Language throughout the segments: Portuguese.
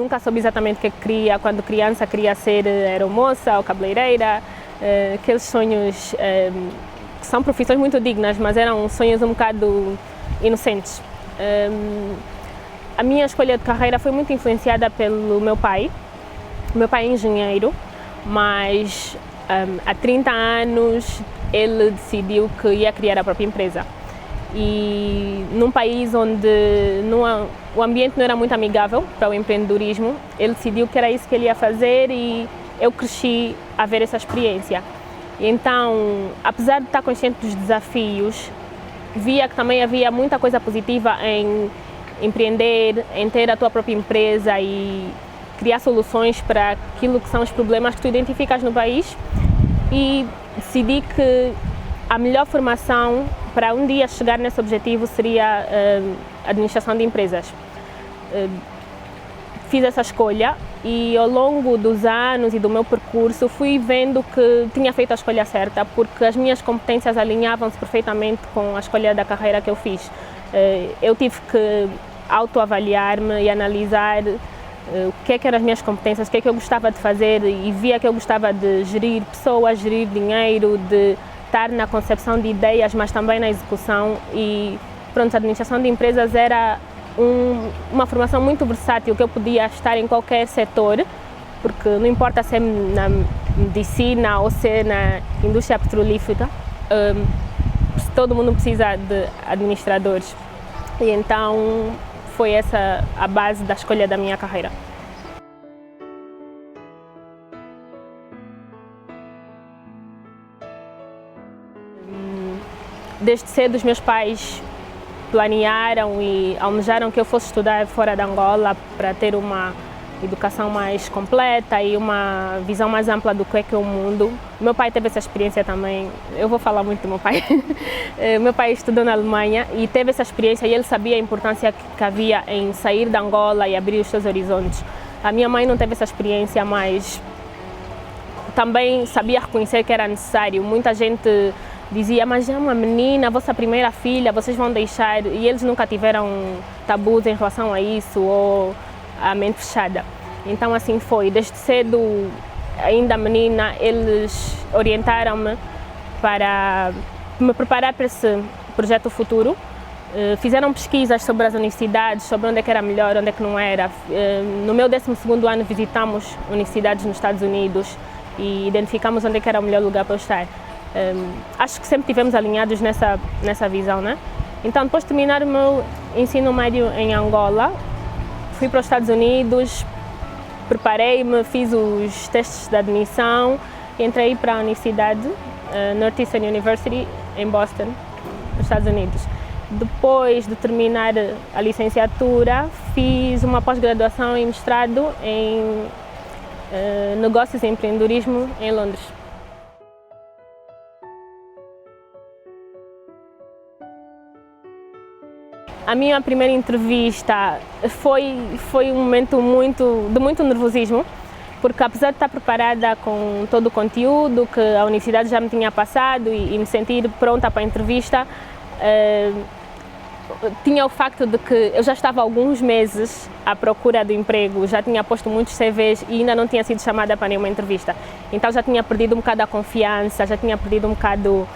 nunca soube exatamente o que queria. Quando criança queria ser aeromoça ou cabeleireira, aqueles sonhos que são profissões muito dignas, mas eram sonhos um bocado inocentes. A minha escolha de carreira foi muito influenciada pelo meu pai. O meu pai é engenheiro, mas há 30 anos ele decidiu que ia criar a própria empresa. E num país onde o ambiente não era muito amigável para o empreendedorismo, ele decidiu que era isso que ele ia fazer e eu cresci a ver essa experiência. E então, apesar de estar consciente dos desafios, via que também havia muita coisa positiva em empreender, em ter a tua própria empresa e criar soluções para aquilo que são os problemas que tu identificas no país, e decidi que a melhor formação para um dia chegar nesse objetivo seria administração de empresas. Fiz essa escolha e ao longo dos anos e do meu percurso fui vendo que tinha feito a escolha certa, porque as minhas competências alinhavam-se perfeitamente com a escolha da carreira que eu fiz. Eu tive que autoavaliar-me e analisar o que eram as minhas competências, o que eu gostava de fazer, e via que eu gostava de gerir pessoas, gerir dinheiro, de estar na concepção de ideias, mas também na execução. E pronto, a administração de empresas era uma formação muito versátil, que eu podia estar em qualquer setor, porque não importa se é na medicina ou se é na indústria petrolífera, todo mundo precisa de administradores. E então foi essa a base da escolha da minha carreira. Desde cedo os meus pais planearam e almejaram que eu fosse estudar fora de Angola para ter uma educação mais completa e uma visão mais ampla do que é o mundo. Meu pai teve essa experiência também, eu vou falar muito do meu pai. Meu pai estudou na Alemanha e teve essa experiência e ele sabia a importância que havia em sair de Angola e abrir os seus horizontes. A minha mãe não teve essa experiência, mas também sabia reconhecer que era necessário. Muita gente dizia, mas é uma menina, a vossa primeira filha, vocês vão deixar, e eles nunca tiveram tabus em relação a isso ou a mente fechada. Então assim foi, desde cedo, ainda menina, eles orientaram-me para me preparar para esse projeto futuro. Fizeram pesquisas sobre as universidades, sobre onde é que era melhor, onde é que não era. No meu 12º ano visitamos universidades nos Estados Unidos e identificamos onde é que era o melhor lugar para eu estar. Acho que sempre estivemos alinhados nessa visão, né? Então, depois de terminar o meu ensino médio em Angola, fui para os Estados Unidos, preparei-me, fiz os testes de admissão e entrei para a Universidade Northeastern University em Boston, nos Estados Unidos. Depois de terminar a licenciatura, fiz uma pós-graduação e mestrado em negócios e empreendedorismo em Londres. A minha primeira entrevista foi um momento de muito nervosismo, porque apesar de estar preparada com todo o conteúdo que a universidade já me tinha passado e me sentir pronta para a entrevista, tinha o facto de que eu já estava há alguns meses à procura de emprego, já tinha posto muitos CVs e ainda não tinha sido chamada para nenhuma entrevista. Então já tinha perdido um bocado a confiança, já tinha perdido um bocado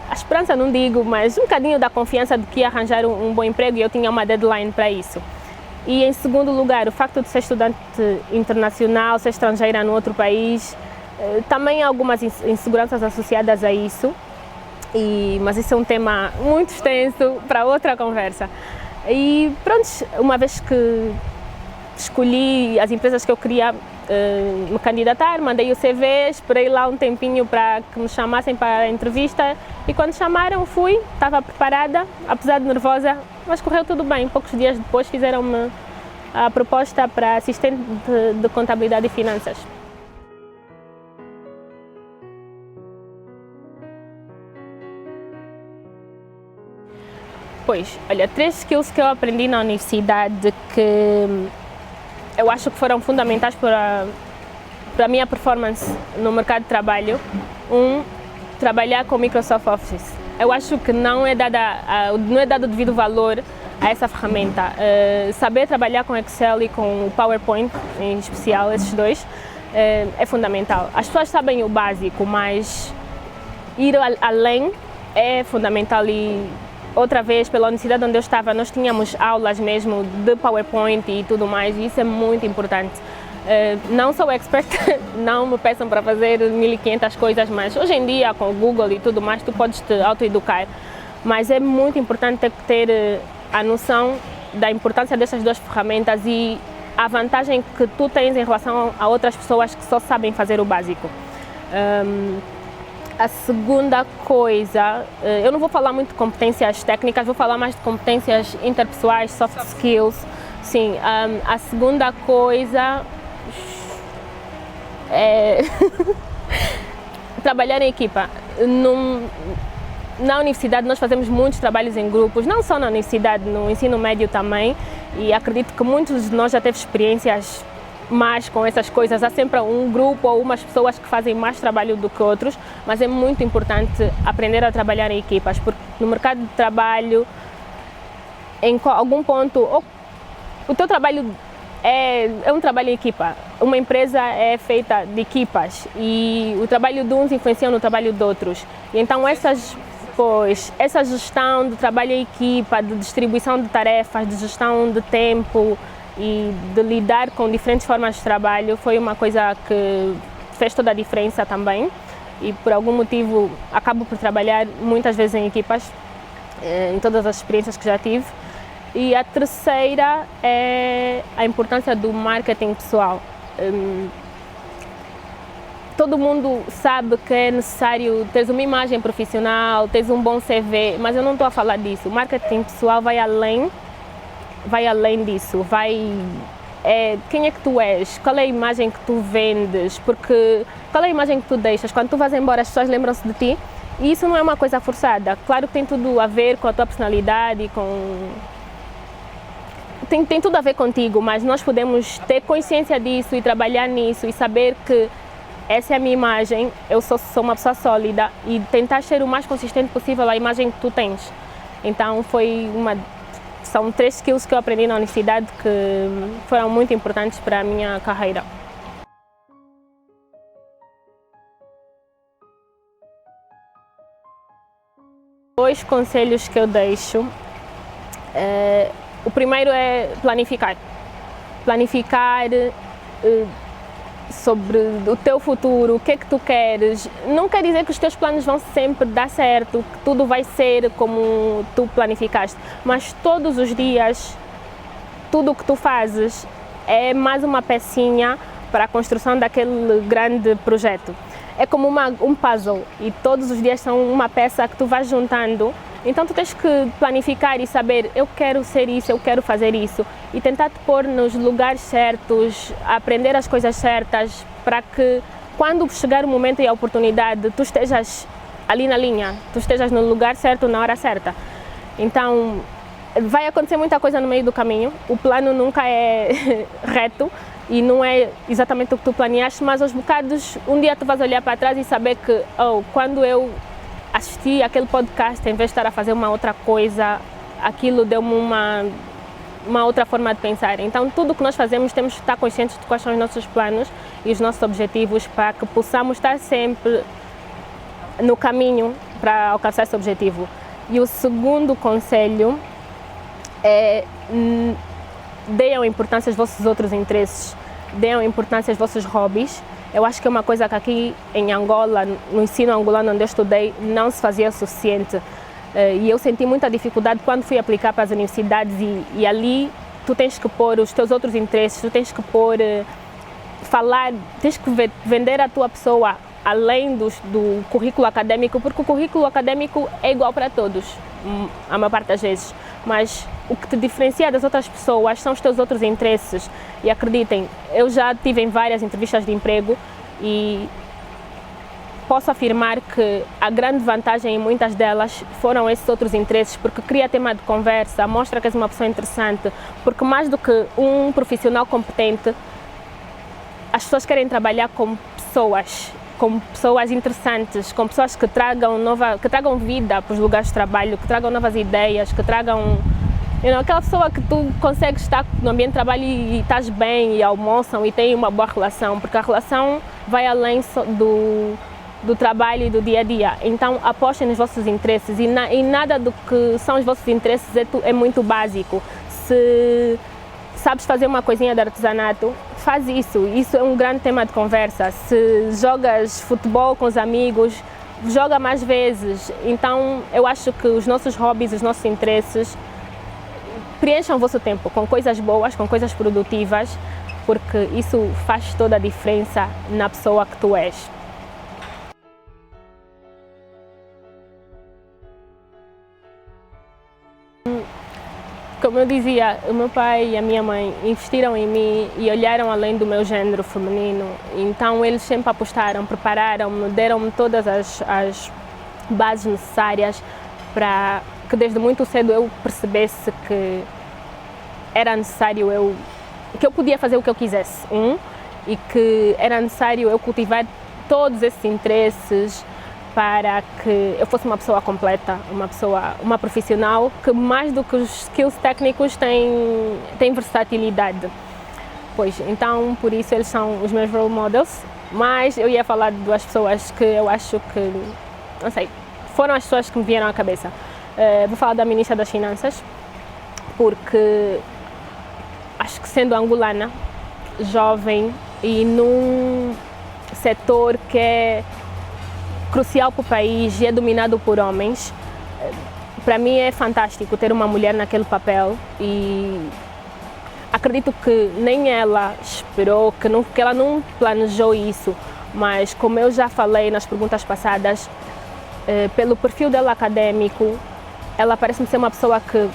a esperança, não digo, mas um bocadinho da confiança de que ia arranjar um bom emprego, e eu tinha uma deadline para isso. E em segundo lugar, o facto de ser estudante internacional, ser estrangeira no outro país, também há algumas inseguranças associadas a isso, mas isso é um tema muito extenso para outra conversa. E pronto, uma vez que escolhi as empresas que eu queria me candidatar, mandei o CV, esperei lá um tempinho para que me chamassem para a entrevista, e quando chamaram fui, estava preparada, apesar de nervosa, mas correu tudo bem. Poucos dias depois fizeram-me a proposta para assistente de contabilidade e finanças. Pois, olha, 3 skills que eu aprendi na universidade que eu acho que foram fundamentais para a minha performance no mercado de trabalho. Trabalhar com Microsoft Office. Eu acho que não é dado o devido valor a essa ferramenta. Saber trabalhar com Excel e com o PowerPoint, em especial, esses dois, é fundamental. As pessoas sabem o básico, mas ir além é fundamental. E outra vez, pela universidade onde eu estava, nós tínhamos aulas mesmo de PowerPoint e tudo mais, e isso é muito importante. Não sou expert, não me peçam para fazer 1500 coisas, mas hoje em dia com o Google e tudo mais tu podes te autoeducar, mas é muito importante ter a noção da importância dessas duas ferramentas e a vantagem que tu tens em relação a outras pessoas que só sabem fazer o básico. A segunda coisa, eu não vou falar muito de competências técnicas, vou falar mais de competências interpessoais, soft skills. Sim, a segunda coisa é trabalhar em equipa. Na universidade nós fazemos muitos trabalhos em grupos, não só na universidade, no ensino médio também, e acredito que muitos de nós já teve experiências mais com essas coisas. Há sempre um grupo ou umas pessoas que fazem mais trabalho do que outros, mas é muito importante aprender a trabalhar em equipas, porque no mercado de trabalho, em algum ponto, o teu trabalho é um trabalho em equipa. Uma empresa é feita de equipas e o trabalho de uns influencia no trabalho de outros. E então essa gestão de trabalho em equipa, de distribuição de tarefas, de gestão de tempo e de lidar com diferentes formas de trabalho foi uma coisa que fez toda a diferença também. E por algum motivo acabo por trabalhar muitas vezes em equipas, em todas as experiências que já tive. E a terceira é a importância do marketing pessoal. Todo mundo sabe que é necessário ter uma imagem profissional, ter um bom CV, mas eu não estou a falar disso. O marketing pessoal vai além disso. Quem é que tu és? Qual é a imagem que tu vendes? Porque qual é a imagem que tu deixas? Quando tu vais embora, as pessoas lembram-se de ti. E isso não é uma coisa forçada. Claro que tem tudo a ver com a tua personalidade, tem tudo a ver contigo, mas nós podemos ter consciência disso e trabalhar nisso e saber que essa é a minha imagem, eu sou uma pessoa sólida e tentar ser o mais consistente possível a imagem que tu tens. Então são 3 skills que eu aprendi na universidade que foram muito importantes para a minha carreira. Dois conselhos que eu deixo. O primeiro é planificar. Planificar sobre o teu futuro, o que é que tu queres. Não quer dizer que os teus planos vão sempre dar certo, que tudo vai ser como tu planificaste, mas todos os dias, tudo o que tu fazes é mais uma pecinha para a construção daquele grande projeto. É como um puzzle e todos os dias são uma peça que tu vais juntando. Então tu tens que planificar e saber, eu quero ser isso, eu quero fazer isso e tentar te pôr nos lugares certos, aprender as coisas certas para que quando chegar o momento e a oportunidade tu estejas ali na linha, tu estejas no lugar certo na hora certa. Então vai acontecer muita coisa no meio do caminho, o plano nunca é reto e não é exatamente o que tu planeaste, mas aos bocados um dia tu vais olhar para trás e saber que quando eu assisti aquele podcast, em vez de estar a fazer uma outra coisa, aquilo deu-me uma outra forma de pensar. Então, tudo o que nós fazemos temos que estar conscientes de quais são os nossos planos e os nossos objetivos para que possamos estar sempre no caminho para alcançar esse objetivo. E o segundo conselho é deem importância aos vossos outros interesses, deem importância aos vossos hobbies. Eu acho que é uma coisa que aqui em Angola, no ensino angolano onde eu estudei, não se fazia o suficiente. E eu senti muita dificuldade quando fui aplicar para as universidades e ali tu tens que pôr os teus outros interesses, tu tens que tens que vender a tua pessoa além do currículo acadêmico, porque o currículo acadêmico é igual para todos, a maior parte das vezes. Mas o que te diferencia das outras pessoas são os teus outros interesses. E acreditem, eu já estive em várias entrevistas de emprego e posso afirmar que a grande vantagem em muitas delas foram esses outros interesses, porque cria tema de conversa, mostra que és uma pessoa interessante, porque mais do que um profissional competente, as pessoas querem trabalhar com pessoas interessantes, com pessoas que tragam vida para os lugares de trabalho, que tragam novas ideias, que tragam Aquela pessoa que tu consegues estar no ambiente de trabalho e estás bem e almoçam e tem uma boa relação, porque a relação vai além do trabalho e do dia a dia. Então apostem nos vossos interesses e nada do que são os vossos interesses é muito básico. Se sabes fazer uma coisinha de artesanato, faz isso. Isso é um grande tema de conversa. Se jogas futebol com os amigos, joga mais vezes. Então eu acho que os nossos hobbies, os nossos interesses preencham o vosso tempo com coisas boas, com coisas produtivas, porque isso faz toda a diferença na pessoa que tu és. Como eu dizia, o meu pai e a minha mãe investiram em mim e olharam além do meu género feminino. Então eles sempre apostaram, prepararam-me, deram-me todas as bases necessárias para que desde muito cedo eu percebesse que era necessário que eu podia fazer o que eu quisesse, e que era necessário eu cultivar todos esses interesses para que eu fosse uma pessoa completa, uma profissional que mais do que os skills técnicos tem versatilidade. Pois, então por isso eles são os meus role models, mas eu ia falar de duas pessoas que eu acho que, não sei, foram as pessoas que me vieram à cabeça. Vou falar da Ministra das Finanças, porque acho que sendo angolana, jovem e num setor que é crucial para o país e é dominado por homens, para mim é fantástico ter uma mulher naquele papel e acredito que nem ela esperou, que ela não planejou isso, mas como eu já falei nas perguntas passadas, pelo perfil dela acadêmico, ela parece-me ser uma pessoa que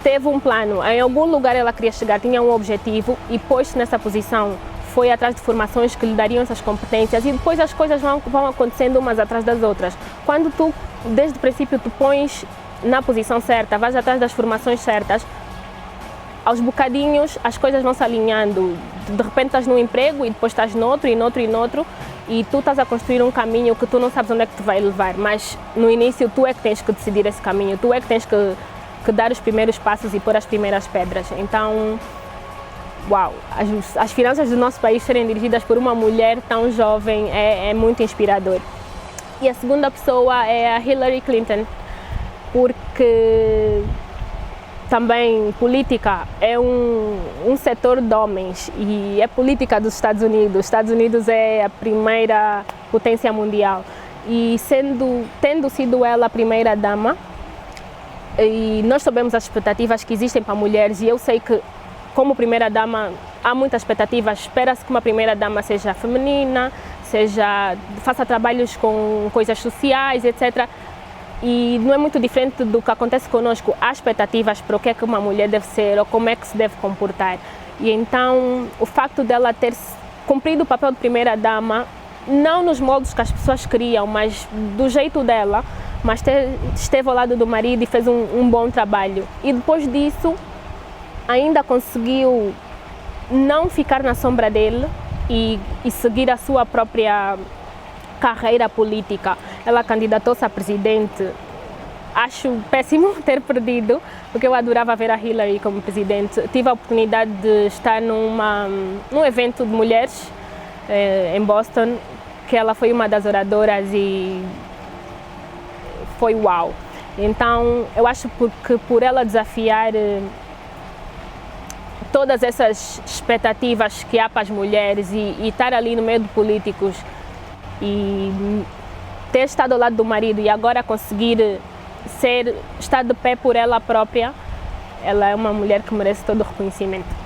teve um plano, em algum lugar ela queria chegar, tinha um objetivo e pôs-se nessa posição, foi atrás de formações que lhe dariam essas competências e depois as coisas vão acontecendo umas atrás das outras. Quando tu, desde o princípio, te pões na posição certa, vais atrás das formações certas, aos bocadinhos as coisas vão se alinhando. De repente estás num emprego e depois estás noutro e noutro e noutro e tu estás a construir um caminho que tu não sabes onde é que te vai levar, mas no início tu é que tens que decidir esse caminho, tu é que tens que dar os primeiros passos e pôr as primeiras pedras. Então, uau, as finanças do nosso país serem dirigidas por uma mulher tão jovem é muito inspirador. E a segunda pessoa é a Hillary Clinton, porque também política é um setor de homens e é política dos Estados Unidos. Os Estados Unidos é a primeira potência mundial e tendo sido ela a primeira dama, e nós sabemos as expectativas que existem para mulheres e eu sei que como primeira-dama, há muitas expectativas. Espera-se que uma primeira-dama seja feminina, faça trabalhos com coisas sociais, etc. E não é muito diferente do que acontece conosco. Há expectativas para o que é que uma mulher deve ser ou como é que se deve comportar. E então, o facto dela ter cumprido o papel de primeira-dama, não nos moldes que as pessoas queriam, mas do jeito dela, mas esteve ao lado do marido e fez um bom trabalho. E depois disso, ainda conseguiu não ficar na sombra dele e seguir a sua própria carreira política. Ela candidatou-se a presidente. Acho péssimo ter perdido, porque eu adorava ver a Hillary como presidente. Tive a oportunidade de estar num evento de mulheres em Boston, que ela foi uma das oradoras e foi uau. Então, eu acho que por ela desafiar todas essas expectativas que há para as mulheres e estar ali no meio de políticos e ter estado ao lado do marido e agora conseguir estar de pé por ela própria, ela é uma mulher que merece todo o reconhecimento.